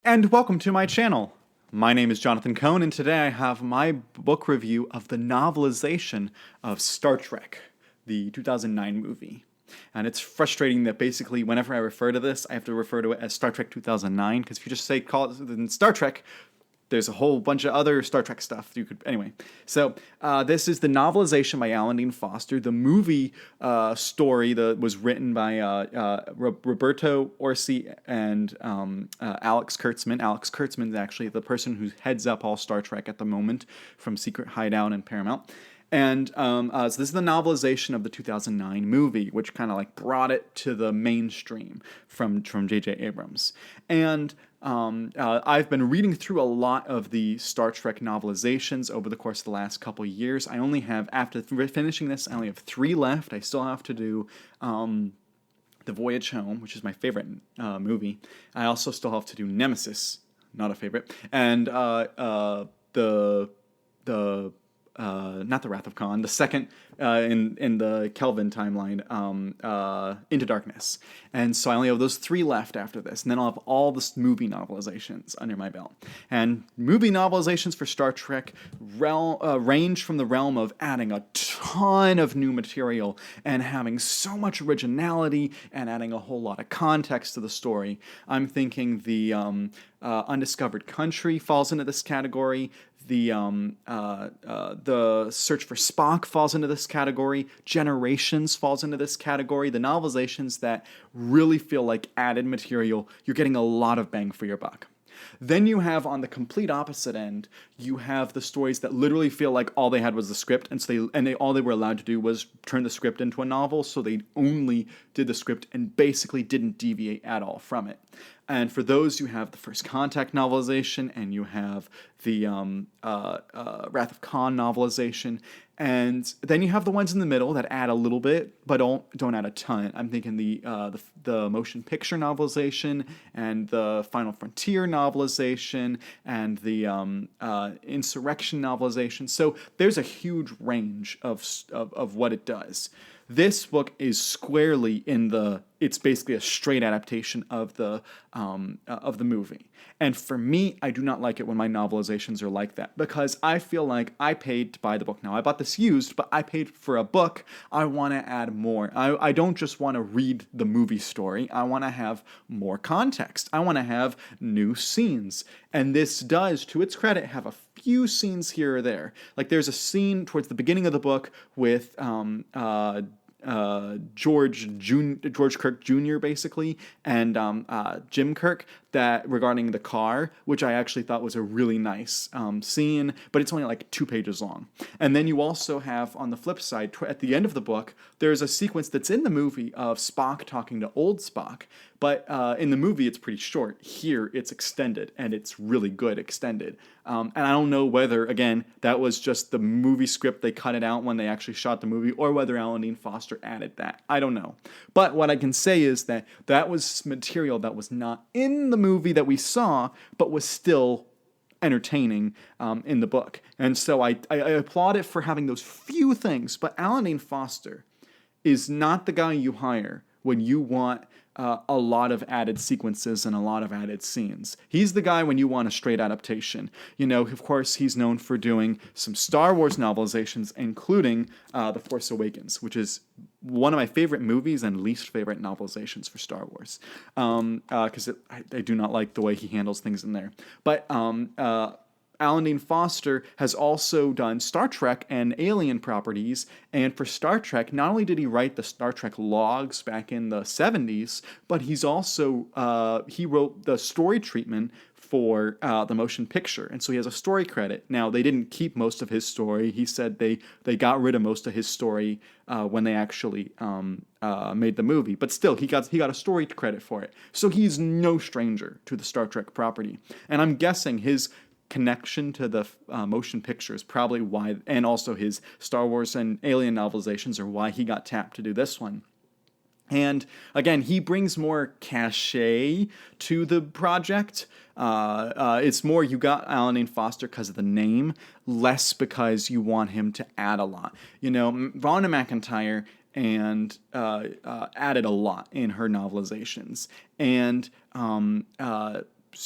And welcome to my channel. My name is Jonathan Cohn, and today I have my book review of the novelization of Star Trek, the 2009 movie. And it's frustrating that basically whenever I refer to this, I have to refer to it as Star Trek 2009, because if you just call it Star Trek, there's a whole bunch of other Star Trek stuff you could anyway. So this is the novelization by Alan Dean Foster. The movie story that was written by Roberto Orzi and Alex Kurtzman. Alex Kurtzman is actually the person who heads up all Star Trek at the moment from Secret Hideout and Paramount. And so this is the novelization of the 2009 movie, which kind of like brought it to the mainstream from J.J. Abrams. And I've been reading through a lot of the Star Trek novelizations over the course of the last couple of years. I only have, after finishing this, I only have 3 left. I still have to do The Voyage Home, which is my favorite movie. I also still have to do Nemesis, not a favorite, and not the Wrath of Khan, the second in the Kelvin timeline, Into Darkness. And so I only have those 3 left after this, and then I'll have all the movie novelizations under my belt. And movie novelizations for Star Trek range from the realm of adding a ton of new material and having so much originality and adding a whole lot of context to the story. I'm thinking the Undiscovered Country falls into this category. The Search for Spock falls into this category. Generations falls into this category. The novelizations that really feel like added material, you're getting a lot of bang for your buck. Then you have, on the complete opposite end, you have the stories that literally feel like all they had was the script, and so all they were allowed to do was turn the script into a novel, so they only did the script and basically didn't deviate at all from it. And for those, you have the First Contact novelization, and you have the Wrath of Khan novelization, and then you have the ones in the middle that add a little bit, but don't add a ton. I'm thinking the Motion Picture novelization, and the Final Frontier novelization, and the Insurrection novelization. So there's a huge range of what it does. This book is squarely it's basically a straight adaptation of the movie. And for me, I do not like it when my novelizations are like that, because I feel like I paid to buy the book. Now, I bought this used, but I paid for a book. I want to add more. I don't just want to read the movie story. I want to have more context. I want to have new scenes. And this does, to its credit, have a few scenes here or there. Like there's a scene towards the beginning of the book with George Kirk Jr. basically, and Jim Kirk, that regarding the car, which I actually thought was a really nice scene, but it's only like 2 pages long. And then you also have, on the flip side, at the end of the book, there's a sequence that's in the movie of Spock talking to old Spock, but in the movie it's pretty short. Here it's extended, and it's really good extended. And I don't know whether, again, that was just the movie script, they cut it out when they actually shot the movie, or whether Alan Dean Foster added that. I don't know. But what I can say is that that was material that was not in the movie that we saw, but was still entertaining in the book. And so I applaud it for having those few things, but Alan Dean Foster is not the guy you hire when you want a lot of added sequences and a lot of added scenes. He's the guy when you want a straight adaptation. You know, of course, he's known for doing some Star Wars novelizations, including The Force Awakens, which is one of my favorite movies and least favorite novelizations for Star Wars, because I do not like the way he handles things in there. But Alan Dean Foster has also done Star Trek and Alien properties, and for Star Trek, not only did he write the Star Trek logs back in the 70s, but he's also, he wrote the story treatment for the motion picture, and so he has a story credit. Now, they didn't keep most of his story. He said they got rid of most of his story when they actually made the movie, but still, he got a story credit for it. So he's no stranger to the Star Trek property, and I'm guessing his connection to the motion picture is probably why, and also his Star Wars and Alien novelizations are why he got tapped to do this one. And again, he brings more cachet to the project. It's more you got Alan Dean Foster because of the name, less because you want him to add a lot. You know, Rhonda McIntyre and added a lot in her novelizations, and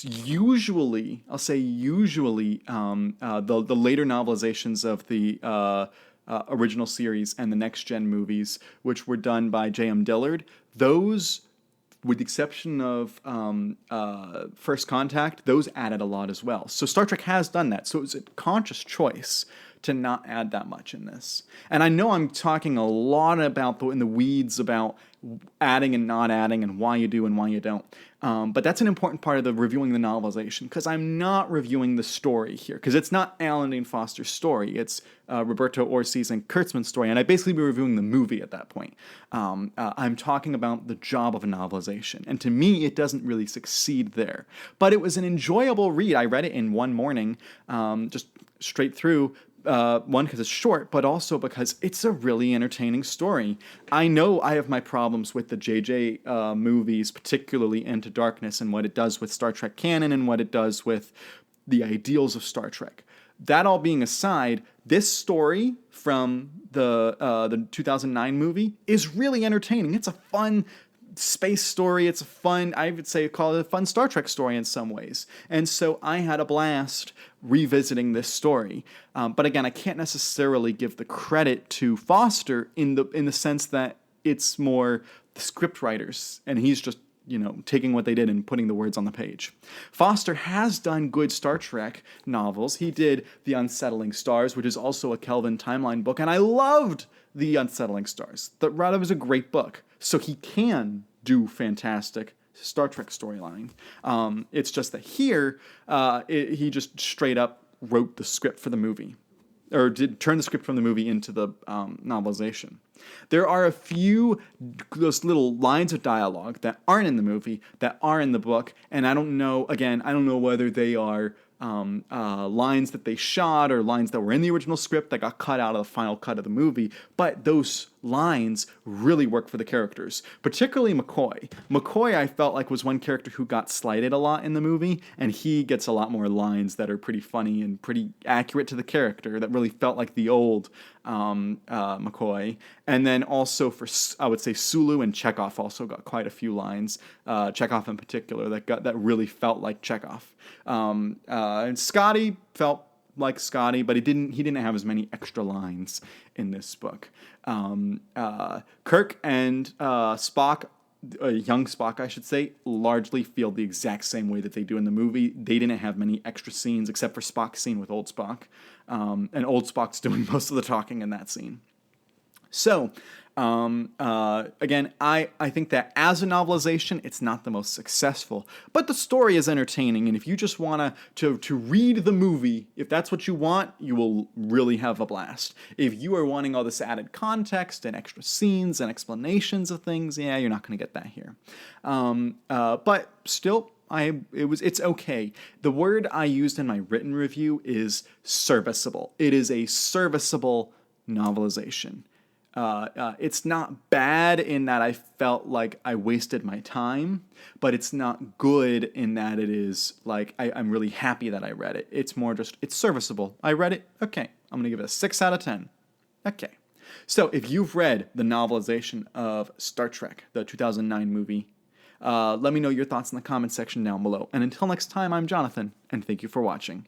usually, I'll say usually, the later novelizations of the original series and the next gen movies, which were done by J.M. Dillard, those, with the exception of First Contact, those added a lot as well. So Star Trek has done that. So it was a conscious choice to not add that much in this. And I know I'm talking a lot about in the weeds about adding and not adding and why you do and why you don't. But that's an important part of the reviewing the novelization, because I'm not reviewing the story here, because it's not Alan Dean Foster's story. It's Roberto Orzi's and Kurtzman's story, and I'd basically be reviewing the movie at that point. I'm talking about the job of a novelization, and to me, it doesn't really succeed there. But it was an enjoyable read. I read it in one morning, just straight through. One, because it's short, but also because it's a really entertaining story. I know I have my problems with the JJ movies, particularly Into Darkness, and what it does with Star Trek canon and what it does with the ideals of Star Trek. That all being aside, this story from the 2009 movie is really entertaining. It's a fun space story. It's a fun, I would say, call it a fun Star Trek story in some ways. And so I had a blast revisiting this story. But again, I can't necessarily give the credit to Foster in the sense that it's more the script writers, and he's just, taking what they did and putting the words on the page. Foster has done good Star Trek novels. He did The Unsettling Stars, which is also a Kelvin timeline book, and I loved The Unsettling Stars. That was a great book. So he can do fantastic Star Trek storyline. It's just that here, he just straight up wrote the script for the movie, or did turn the script from the movie into the novelization. There are a few those little lines of dialogue that aren't in the movie that are in the book, and I don't know whether they are lines that they shot or lines that were in the original script that got cut out of the final cut of the movie, but those lines really work for the characters, particularly McCoy. McCoy, I felt like, was one character who got slighted a lot in the movie, and he gets a lot more lines that are pretty funny and pretty accurate to the character that really felt like the old McCoy. And then also I would say Sulu and Chekhov also got quite a few lines, Chekhov in particular, that really felt like Chekhov. And Scotty felt like Scotty, but he didn't have as many extra lines in this book. Kirk and Spock, young Spock, I should say, largely feel the exact same way that they do in the movie. They didn't have many extra scenes except for Spock's scene with old Spock, and old Spock's doing most of the talking in that scene. So, again, I think that as a novelization, it's not the most successful, but the story is entertaining, and if you just want to read the movie, if that's what you want, you will really have a blast. If you are wanting all this added context and extra scenes and explanations of things, yeah, you're not going to get that here. But still, it's okay. The word I used in my written review is serviceable. It is a serviceable novelization. It's not bad in that I felt like I wasted my time, but it's not good in that it is like I'm really happy that I read it. It's more just, it's serviceable. I read it, okay. I'm going to give it a 6 out of 10. Okay. So if you've read the novelization of Star Trek, the 2009 movie, let me know your thoughts in the comment section down below. And until next time, I'm Jonathan, and thank you for watching.